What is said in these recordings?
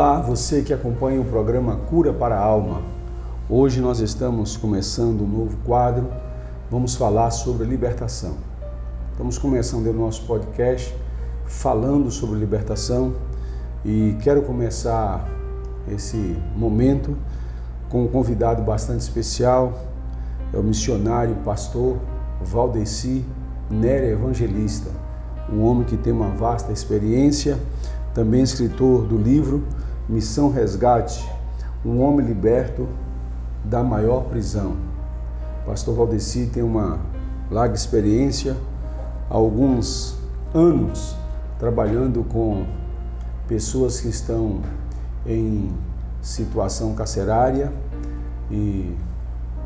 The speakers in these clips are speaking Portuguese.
Olá, você que acompanha o programa Cura para a Alma. Hoje nós estamos começando um novo quadro, vamos falar sobre libertação. Estamos começando o nosso podcast falando sobre libertação e quero começar esse momento com um convidado bastante especial, é o missionário, pastor Valdeci Nery Evangelista, um homem que tem uma vasta experiência, também escritor do livro Missão Resgate, um homem liberto da maior prisão. Pastor Valdeci tem uma larga experiência, há alguns anos trabalhando com pessoas que estão em situação carcerária e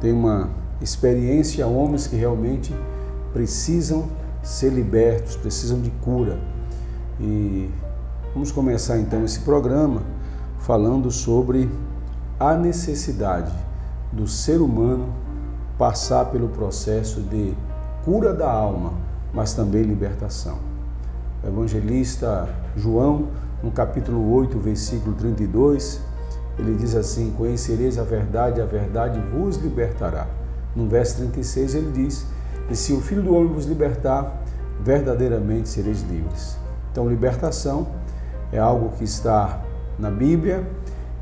tem uma experiência, homens que realmente precisam ser libertos, precisam de cura. E vamos começar então esse programa falando sobre a necessidade do ser humano passar pelo processo de cura da alma, mas também libertação. O evangelista João, no capítulo 8, versículo 32, ele diz assim: conhecereis a verdade vos libertará. No verso 36 ele diz: e se o Filho do Homem vos libertar, verdadeiramente sereis livres. Então, libertação é algo que está na Bíblia,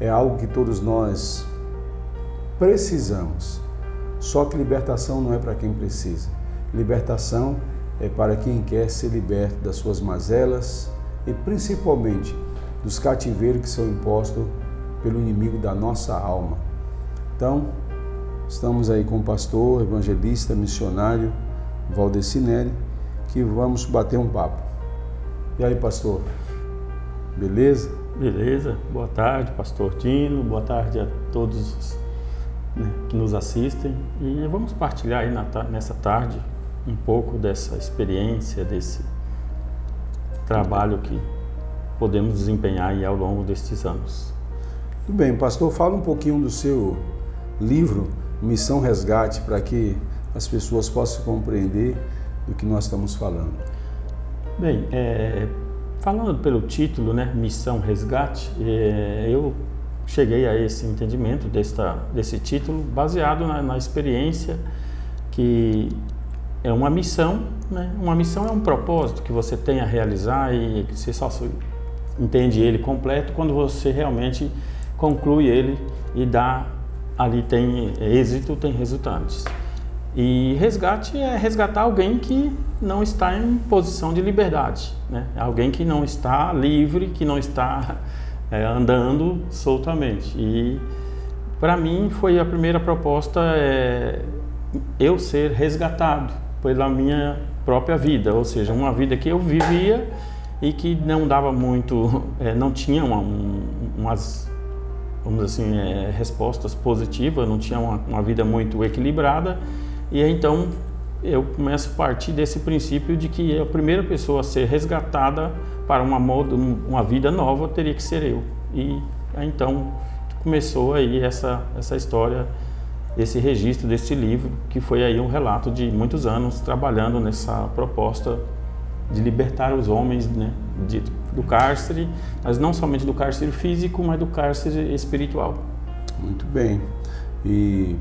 é algo que todos nós precisamos. Só que libertação não é para quem precisa. Libertação é para quem quer ser liberto das suas mazelas e principalmente dos cativeiros que são impostos pelo inimigo da nossa alma. Então, estamos aí com o pastor, evangelista, missionário Valdeci Nery, que vamos bater um papo. E aí, pastor? Beleza? Beleza. Boa tarde, pastor Tino. Boa tarde a todos que nos assistem. E vamos partilhar aí nessa tarde um pouco dessa experiência, desse trabalho que podemos desempenhar aí ao longo destes anos. Tudo bem, pastor, fala um pouquinho do seu livro Missão Resgate, para que as pessoas possam compreender do que nós estamos falando. Bem, falando pelo título, né, Missão Resgate, eu cheguei a esse entendimento desse título baseado na experiência que é uma missão, né? Uma missão é um propósito que você tem a realizar e que você só entende ele completo quando você realmente conclui ele e ali tem êxito, tem resultantes. E resgate é resgatar alguém que não está em posição de liberdade, né? Alguém que não está livre, que não está andando soltamente. E para mim foi a primeira proposta, eu ser resgatado pela minha própria vida, ou seja, uma vida que eu vivia e que não dava muito, não tinha umas, vamos dizer assim, respostas positivas, não tinha uma vida muito equilibrada. E então eu começo a partir desse princípio de que a primeira pessoa a ser resgatada para uma vida nova teria que ser eu. E então começou aí essa história, esse registro desse livro, que foi aí um relato de muitos anos trabalhando nessa proposta de libertar os homens, né, do cárcere, mas não somente do cárcere físico, mas do cárcere espiritual. Muito bem. E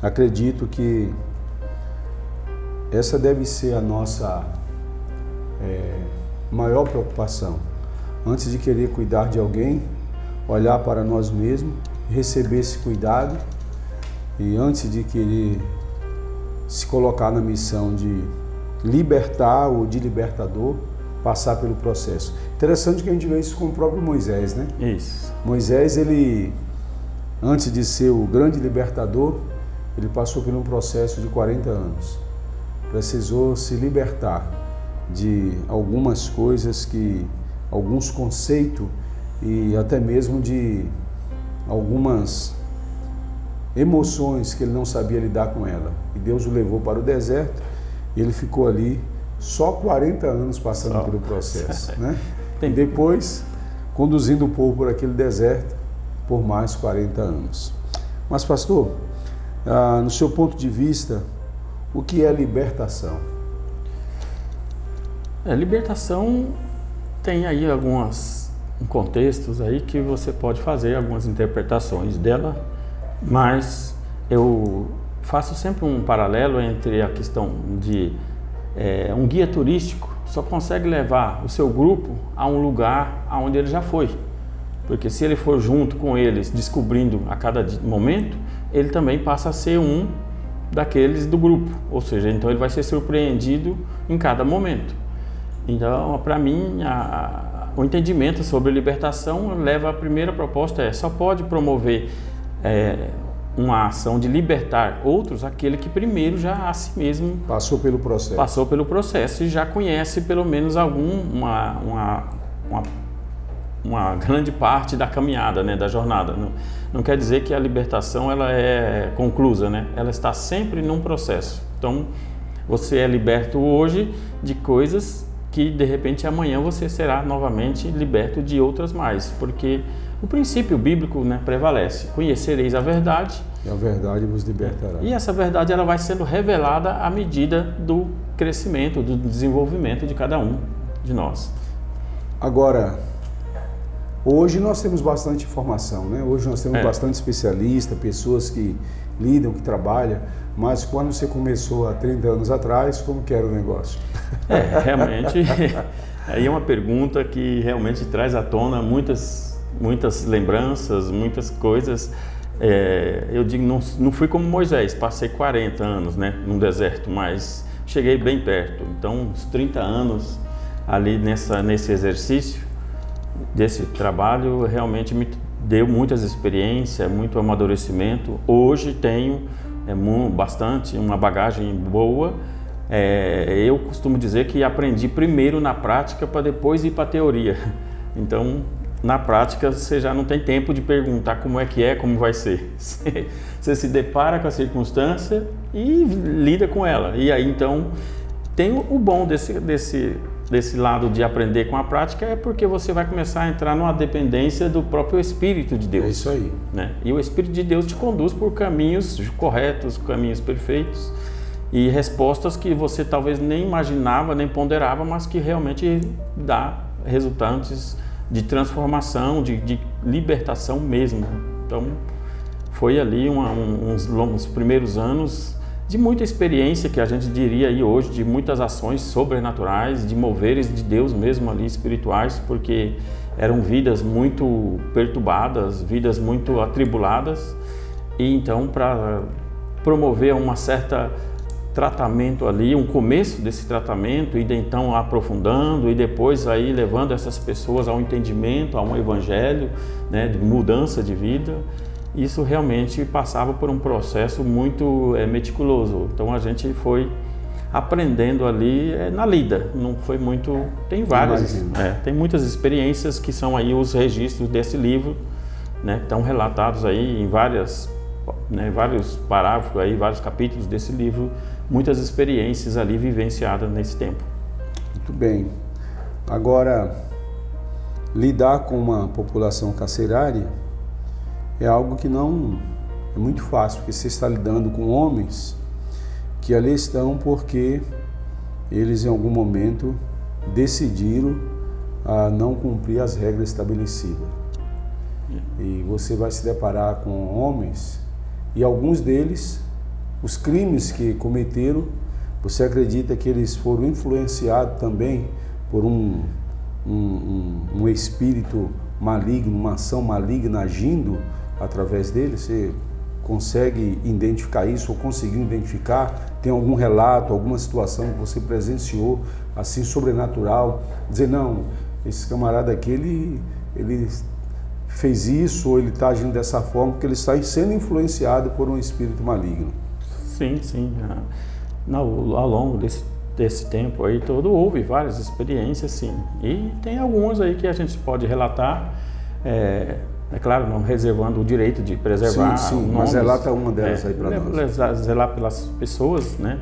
acredito que essa deve ser a nossa maior preocupação. Antes de querer cuidar de alguém, olhar para nós mesmos, receber esse cuidado e antes de querer se colocar na missão de libertar ou de libertador, passar pelo processo. Interessante que a gente vê isso com o próprio Moisés, né? Isso. Moisés, ele, antes de ser o grande libertador, ele passou por um processo de 40 anos. Precisou se libertar de algumas coisas, alguns conceitos e até mesmo de algumas emoções que ele não sabia lidar com ela. E Deus o levou para o deserto e ele ficou ali só 40 anos passando pelo processo, né? E depois conduzindo o povo por aquele deserto por mais 40 anos. Mas, pastor, no seu ponto de vista, o que é libertação? Libertação tem aí algumas contextos aí que você pode fazer algumas interpretações dela, mas eu faço sempre um paralelo entre a questão de um guia turístico só consegue levar o seu grupo a um lugar aonde ele já foi, porque se ele for junto com eles descobrindo a cada momento, ele também passa a ser um daqueles do grupo, ou seja, então ele vai ser surpreendido em cada momento. Então, para mim, o entendimento sobre libertação leva à primeira proposta, só pode promover uma ação de libertar outros aquele que primeiro já a si mesmo passou pelo processo e já conhece pelo menos uma grande parte da caminhada, né, da jornada. Não quer dizer que a libertação ela é conclusa, né? Ela está sempre num processo. Então, você é liberto hoje de coisas que de repente amanhã você será novamente liberto de outras mais, porque o princípio bíblico, né, prevalece: conhecereis a verdade e a verdade vos libertará. E essa verdade ela vai sendo revelada à medida do crescimento, do desenvolvimento de cada um de nós. Agora, hoje nós temos bastante informação, né? Hoje nós temos bastante especialista, pessoas que lidam, que trabalham, mas quando você começou há 30 anos atrás, como que era o negócio? Realmente, aí é uma pergunta que realmente traz à tona muitas lembranças, muitas coisas. Eu digo, não fui como Moisés, passei 40 anos, né, no deserto, mas cheguei bem perto. Então, uns 30 anos ali nesse exercício, desse trabalho, realmente me deu muitas experiências, muito amadurecimento. Hoje tenho bastante, uma bagagem boa. Eu costumo dizer que aprendi primeiro na prática para depois ir para a teoria. Então, na prática, você já não tem tempo de perguntar como como vai ser. Você se depara com a circunstância e lida com ela. E aí, então, tem o bom desse lado de aprender com a prática, é porque você vai começar a entrar numa dependência do próprio Espírito de Deus. É isso aí. Né? E o Espírito de Deus te conduz por caminhos corretos, caminhos perfeitos e respostas que você talvez nem imaginava, nem ponderava, mas que realmente dá resultantes de transformação, de libertação mesmo. Então, foi ali uns longos primeiros anos de muita experiência, que a gente diria aí hoje, de muitas ações sobrenaturais, de moveres de Deus mesmo ali espirituais, porque eram vidas muito perturbadas, vidas muito atribuladas, e então para promover uma certa tratamento ali, um começo desse tratamento, e então aprofundando e depois aí levando essas pessoas ao entendimento, a um evangelho, né, de mudança de vida. Isso realmente passava por um processo muito meticuloso. Então a gente foi aprendendo ali na lida. Não foi muito. Tem várias, tem muitas experiências que são aí os registros desse livro, né, que estão relatados aí em vários parágrafos aí, vários capítulos desse livro, muitas experiências ali vivenciadas nesse tempo. Muito bem. Agora, lidar com uma população carcerária é algo que não é muito fácil, porque você está lidando com homens que ali estão porque eles em algum momento decidiram não cumprir as regras estabelecidas. E você vai se deparar com homens, e alguns deles, os crimes que cometeram, você acredita que eles foram influenciados também por um espírito maligno, uma ação maligna agindo através dele? Você consegue identificar isso, ou conseguiu identificar? Tem algum relato, alguma situação que você presenciou assim sobrenatural, dizer, não, esse camarada aqui ele fez isso, ou ele está agindo dessa forma porque ele está sendo influenciado por um espírito maligno? Sim. Ao longo desse tempo aí todo, houve várias experiências, sim. E tem algumas aí que a gente pode relatar, é claro, não reservando o direito de preservar. Sim, mas relata uma delas aí para nós. Zelar pelas pessoas, né?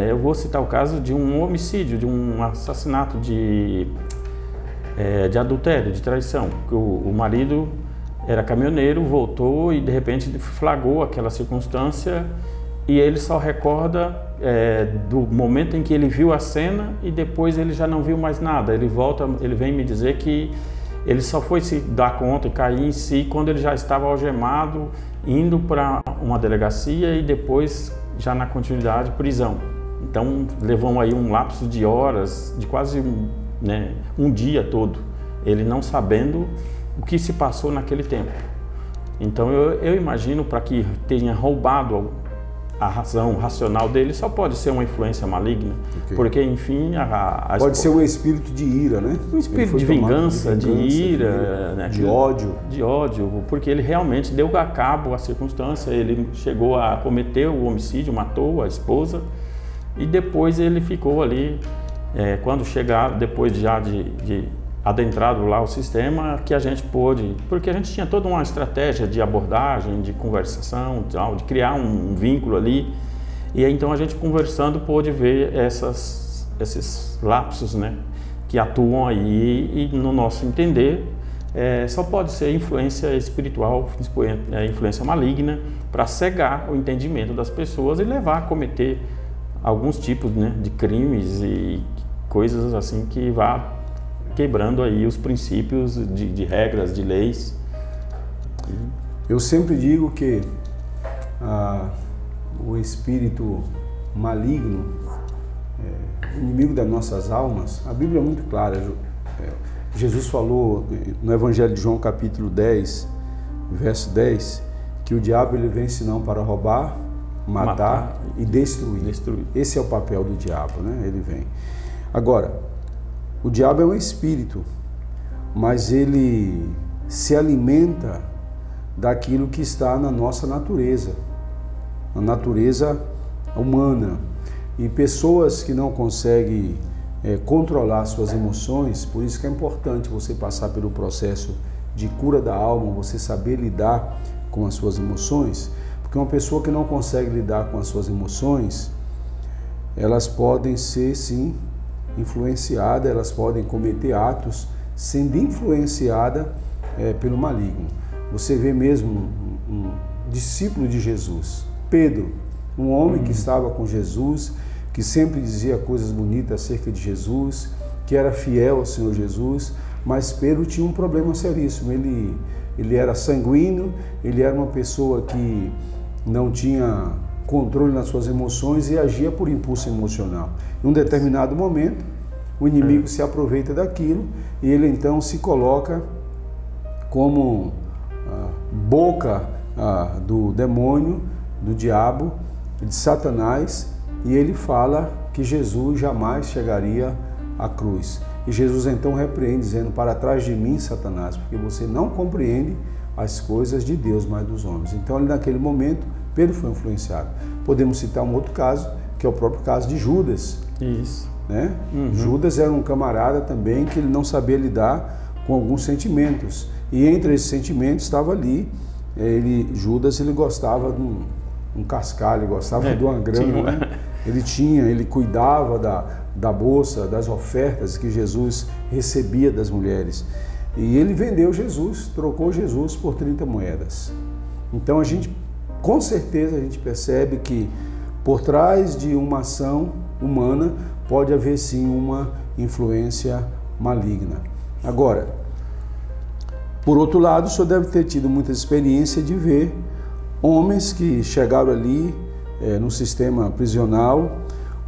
Eu vou citar o caso de um homicídio, de um assassinato de adultério, de traição. O marido era caminhoneiro, voltou e de repente flagrou aquela circunstância, e ele só recorda do momento em que ele viu a cena, e depois ele já não viu mais nada. Ele vem me dizer que Ele só foi se dar conta e cair em si quando ele já estava algemado, indo para uma delegacia e depois, já na continuidade, prisão. Então, levou aí um lapso de horas, de quase um dia todo, ele não sabendo o que se passou naquele tempo. Então, eu imagino, para que tenha roubado a razão racional dele, só pode ser uma influência maligna, porque, enfim, pode ser um espírito de ira, né? Um espírito de vingança, de ira, de ódio. De ódio, porque ele realmente deu a cabo a circunstância, ele chegou a cometer o homicídio, matou a esposa, e depois ele ficou ali, quando chegar, depois já de adentrado lá o sistema, que a gente pôde, porque a gente tinha toda uma estratégia de abordagem, de conversação, de criar um vínculo ali, e então a gente conversando pôde ver esses lapsos, né, que atuam aí, e no nosso entender, só pode ser influência espiritual, influência maligna, para cegar o entendimento das pessoas e levar a cometer alguns tipos, né, de crimes e coisas assim que vá quebrando aí os princípios de regras, de leis. Eu sempre digo que o espírito maligno, inimigo das nossas almas, a Bíblia é muito clara. Jesus falou no Evangelho de João, capítulo 10, verso 10, que o diabo ele vem senão para roubar, matar e destruir. Esse é o papel do diabo, né? Ele vem. Agora, o diabo é um espírito, mas ele se alimenta daquilo que está na nossa natureza, na natureza humana. E pessoas que não conseguem controlar suas emoções, por isso que é importante você passar pelo processo de cura da alma, você saber lidar com as suas emoções, porque uma pessoa que não consegue lidar com as suas emoções, elas podem ser, sim, influenciada, elas podem cometer atos sendo influenciada pelo maligno. Você vê mesmo um discípulo de Jesus, Pedro, um homem que estava com Jesus, que sempre dizia coisas bonitas acerca de Jesus, que era fiel ao Senhor Jesus, mas Pedro tinha um problema seríssimo. Ele era sanguíneo, ele era uma pessoa que não tinha controle nas suas emoções e agia por impulso emocional. Em um determinado momento, o inimigo se aproveita daquilo e ele então se coloca como boca do demônio, do diabo, de Satanás, e ele fala que Jesus jamais chegaria à cruz. E Jesus então repreende, dizendo: para trás de mim, Satanás, porque você não compreende as coisas de Deus, mas dos homens. Então, naquele momento, Pedro foi influenciado. Podemos citar um outro caso, que é o próprio caso de Judas. Isso. Né? Judas era um camarada também que ele não sabia lidar com alguns sentimentos. E entre esses sentimentos estava ali, Judas ele gostava de um cascalho, gostava de uma grana. Né? Ele cuidava da bolsa, das ofertas que Jesus recebia das mulheres. E ele vendeu Jesus, trocou Jesus por 30 moedas. Então com certeza a gente percebe que por trás de uma ação humana pode haver sim uma influência maligna. Agora, por outro lado, o senhor deve ter tido muita experiência de ver homens que chegaram ali no sistema prisional,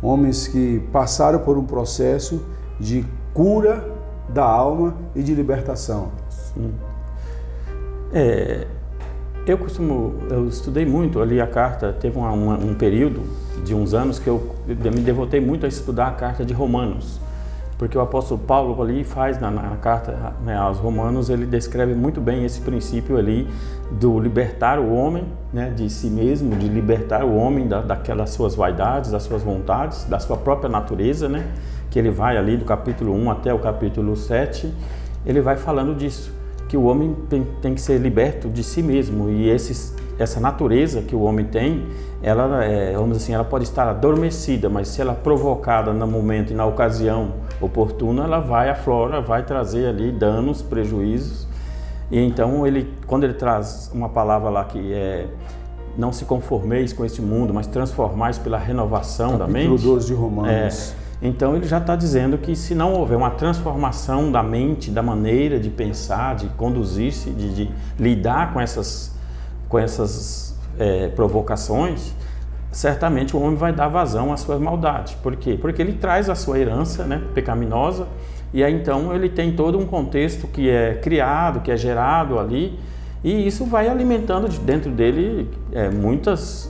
homens que passaram por um processo de cura da alma e de libertação. Sim. Eu estudei muito ali a carta, teve um período de uns anos que eu me devotei muito a estudar a carta de Romanos, porque o apóstolo Paulo ali faz na carta, né, aos Romanos, ele descreve muito bem esse princípio ali do libertar o homem, né, de si mesmo, de libertar o homem daquelas suas vaidades, das suas vontades, da sua própria natureza, né, que ele vai ali do capítulo 1 até o capítulo 7, ele vai falando disso, que o homem tem que ser liberto de si mesmo, e essa natureza que o homem tem, ela, vamos dizer assim, ela pode estar adormecida, mas se ela é provocada no momento e na ocasião oportuna, ela vai aflora, vai trazer ali danos, prejuízos. E então quando ele traz uma palavra lá que não se conformeis com este mundo, mas transformais pela renovação da mente. Capítulo 12 de Romanos. Então ele já está dizendo que se não houver uma transformação da mente, da maneira de pensar, de conduzir-se, de lidar com essas provocações, certamente o homem vai dar vazão às suas maldades. Por quê? Porque ele traz a sua herança, né, pecaminosa, e aí então ele tem todo um contexto que é criado, que é gerado ali, e isso vai alimentando dentro dele muitos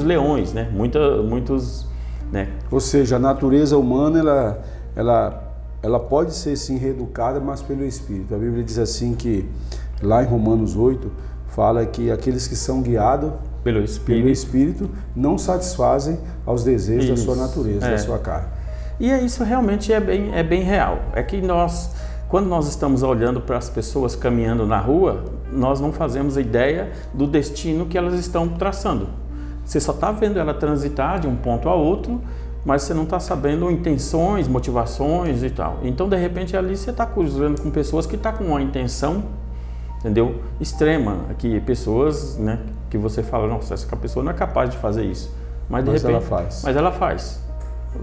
leões, né, muitos, né? Ou seja, a natureza humana ela pode ser sim reeducada, mas pelo Espírito. A Bíblia diz assim que lá em Romanos 8 fala que aqueles que são guiados pelo Espírito não satisfazem aos desejos da sua natureza, da sua carne. E isso realmente é bem real. É que quando nós estamos olhando para as pessoas caminhando na rua, nós não fazemos ideia do destino que elas estão traçando. Você só está vendo ela transitar de um ponto a outro, mas você não está sabendo intenções, motivações e tal. Então, de repente, ali você está cruzando com pessoas que estão com uma intenção, entendeu? Extrema, que pessoas, né, que você fala, nossa, essa pessoa não é capaz de fazer isso, mas de repente, ela faz.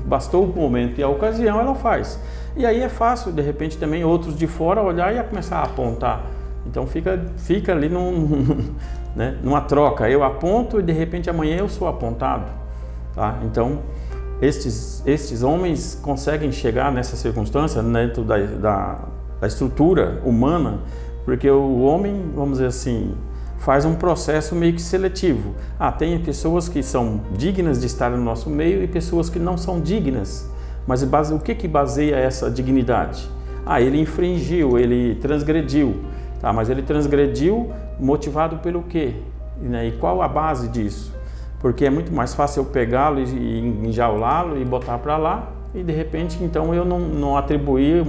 Bastou o momento e a ocasião, ela faz. E aí é fácil, de repente, também outros de fora olhar e começar a apontar. Então fica ali numa troca. Eu aponto e de repente amanhã eu sou apontado, tá? Então estes homens conseguem chegar nessa circunstância dentro da estrutura humana, porque o homem, vamos dizer assim, faz um processo meio que seletivo. Tem pessoas que são dignas de estar no nosso meio e pessoas que não são dignas. Mas o que baseia essa dignidade? Ele infringiu, ele transgrediu. Tá, mas ele transgrediu motivado pelo quê? E qual a base disso? Porque é muito mais fácil eu pegá-lo e enjaulá-lo e botar para lá e de repente então eu não atribuir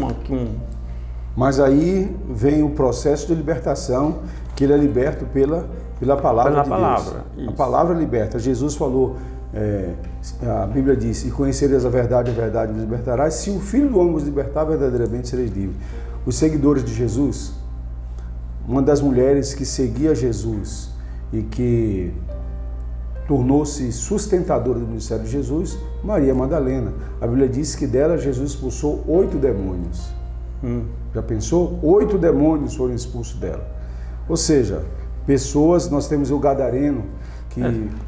Mas aí vem o processo de libertação, que ele é liberto pela palavra de Deus. Isso. A palavra liberta. Jesus falou, a Bíblia diz, e conhecereis a verdade vos libertará. Se o Filho do Homem vos libertar, verdadeiramente sereis livres. Os seguidores de Jesus, uma das mulheres que seguia Jesus e que tornou-se sustentadora do ministério de Jesus, Maria Madalena. A Bíblia diz que dela Jesus expulsou 8 demônios. Já pensou? 8 demônios foram expulsos dela. Ou seja, pessoas, nós temos o Gadareno, que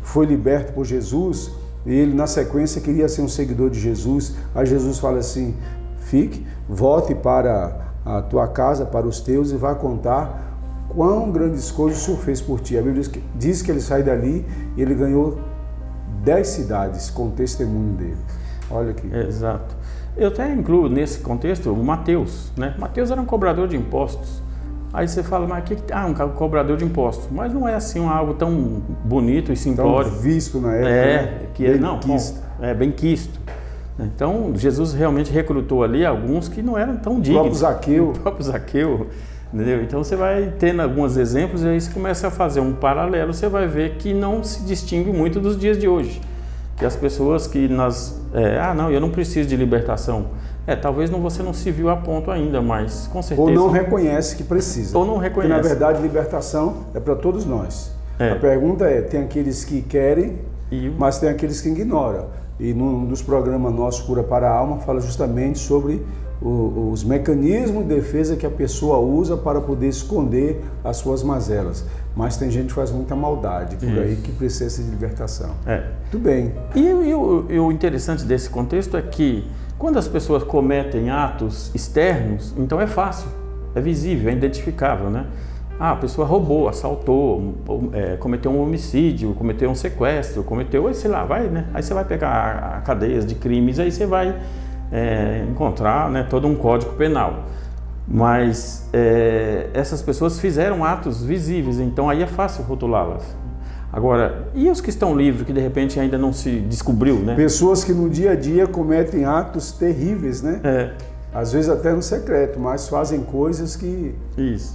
foi liberto por Jesus, e ele na sequência queria ser um seguidor de Jesus. Aí Jesus fala assim, volte para a tua casa, para os teus, e vá contar quão grandes coisas o Senhor fez por ti. A Bíblia diz que ele sai dali e ele ganhou 10 cidades com o testemunho dele. Olha aqui. Exato. Eu até incluo nesse contexto o Mateus, né? Mateus era um cobrador de impostos. Aí você fala, mas um cobrador de impostos. Mas não é assim algo tão bonito e simplório. Tão visto na época. Bem quisto. Então, Jesus realmente recrutou ali alguns que não eram tão dignos. O próprio Zaqueu. Entendeu? Então você vai tendo alguns exemplos e aí você começa a fazer um paralelo, você vai ver que não se distingue muito dos dias de hoje. Que as pessoas que eu não preciso de libertação. Talvez você não se viu a ponto ainda, mas com certeza... Ou não reconhece que precisa. Ou não reconhece. Porque, na verdade, libertação é para todos nós. A pergunta tem aqueles que querem, mas tem aqueles que ignoram. E num dos programas nossos, Cura para a Alma, fala justamente sobre os mecanismos de defesa que a pessoa usa para poder esconder as suas mazelas. Mas tem gente que faz muita maldade por aí que precisa de libertação. Tudo bem. E o interessante desse contexto é que quando as pessoas cometem atos externos, então é fácil, é visível, é identificável, né? A pessoa roubou, assaltou, cometeu um homicídio, cometeu um sequestro, sei lá, né? Aí você vai pegar a cadeias de crimes, aí você vai encontrar, né, todo um código penal. Mas essas pessoas fizeram atos visíveis, então aí é fácil rotulá-las. Agora, e os que estão livres, que de repente ainda não se descobriu, né? Pessoas que no dia a dia cometem atos terríveis, né? Às vezes até no secreto, mas fazem coisas que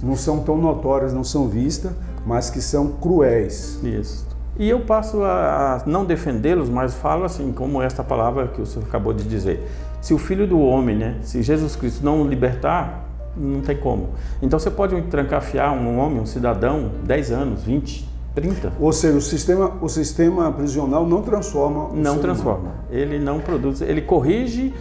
não são tão notórias, não são vistas, mas que são cruéis. Isso. E eu passo a não defendê-los, mas falo assim, como esta palavra que o senhor acabou de dizer. Se o Filho do Homem, né? Se Jesus Cristo não o libertar, não tem como. Então você pode trancafiar um homem, um cidadão, 10 anos, 20, 30. Ou seja, o sistema prisional não transforma o Não ser transforma. humano. Ele não produz, ele corrige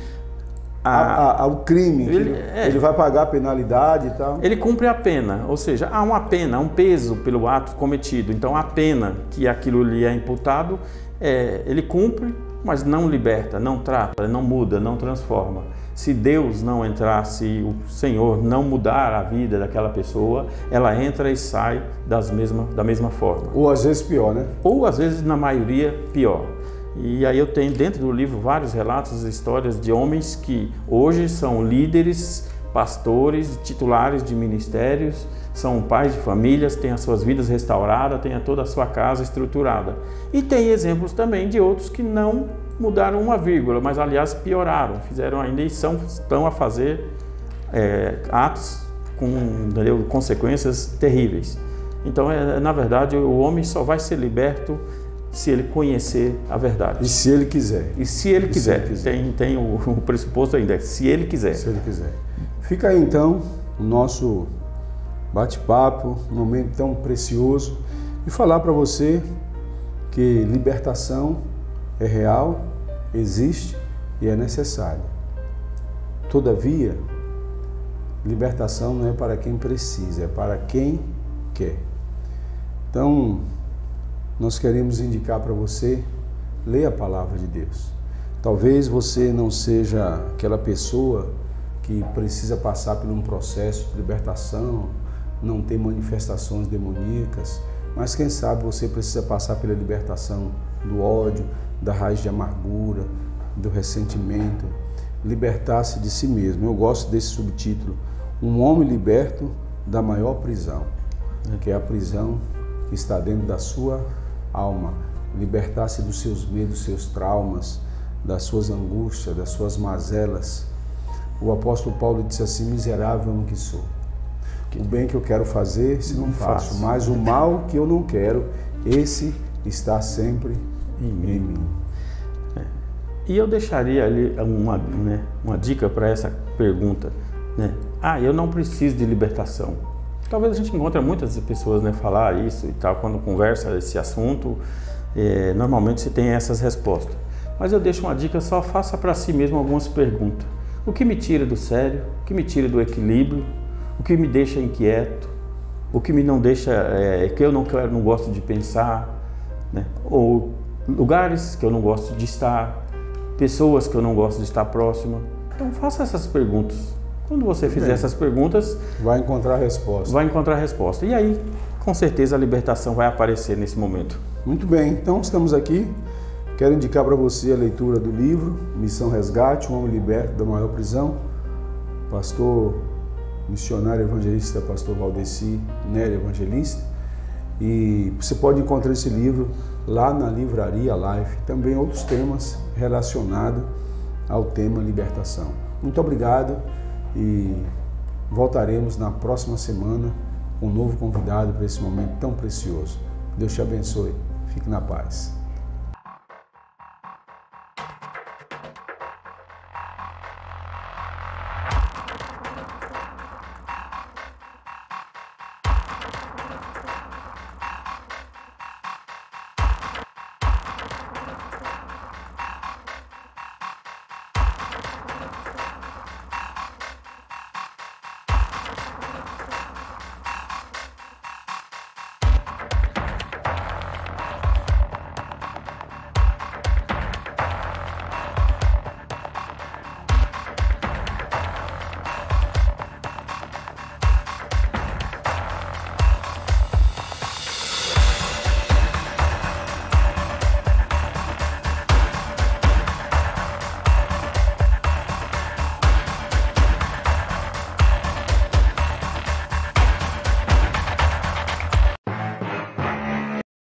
O crime, ele vai pagar a penalidade e tal. Ele cumpre a pena, ou seja, há uma pena, há um peso pelo ato cometido. Então a pena que aquilo lhe é imputado, ele cumpre, mas não liberta, não trata, não muda, não transforma. Se Deus não entrar, se o Senhor não mudar a vida daquela pessoa, ela entra e sai da mesma forma. Ou às vezes pior, né? Ou às vezes, na maioria, pior. E aí eu tenho dentro do livro vários relatos, histórias de homens que hoje são líderes, pastores, titulares de ministérios, são pais de famílias, têm as suas vidas restauradas, têm toda a sua casa estruturada. E tem exemplos também de outros que não mudaram uma vírgula, mas aliás pioraram, fizeram ainda e estão a fazer atos com consequências terríveis. Então, na verdade, o homem só vai ser liberto se ele conhecer a verdade. E se ele quiser. E se ele quiser. Tem o pressuposto ainda, se ele quiser. Se ele quiser. Fica aí então o nosso bate-papo, um momento tão precioso, e falar para você que libertação é real, existe e é necessária. Todavia, libertação não é para quem precisa, é para quem quer. Então, nós queremos indicar para você, leia a palavra de Deus. Talvez você não seja aquela pessoa que precisa passar por um processo de libertação, não ter manifestações demoníacas, mas quem sabe você precisa passar pela libertação do ódio, da raiz de amargura, do ressentimento, libertar-se de si mesmo. Eu gosto desse subtítulo, um homem liberto da maior prisão, que é a prisão que está dentro da sua alma, libertar-se dos seus medos, dos seus traumas, das suas angústias, das suas mazelas. O apóstolo Paulo disse assim, miserável homem que sou. O bem que eu quero fazer, se não faço, mas o mal que eu não quero, esse está sempre em mim. E eu deixaria ali uma dica para essa pergunta, né? Eu não preciso de libertação. Talvez a gente encontre muitas pessoas falar isso e tal, quando conversa esse assunto, normalmente se tem essas respostas. Mas eu deixo uma dica, só faça para si mesmo algumas perguntas. O que me tira do sério? O que me tira do equilíbrio? O que me deixa inquieto? O que me não deixa, que eu não gosto de pensar? Né? Ou lugares que eu não gosto de estar, pessoas que eu não gosto de estar próximo. Então faça essas perguntas. Quando você fizer essas perguntas, vai encontrar a resposta. Vai encontrar a resposta. E aí, com certeza, a libertação vai aparecer nesse momento. Muito bem, então estamos aqui. Quero indicar para você a leitura do livro Missão Resgate, um homem liberto da maior prisão. Pastor missionário evangelista, pastor Valdeci Nery Evangelista. E você pode encontrar esse livro lá na livraria Life. Também outros temas relacionados ao tema libertação. Muito obrigado e voltaremos na próxima semana com um novo convidado para esse momento tão precioso. Deus te abençoe. Fique na paz.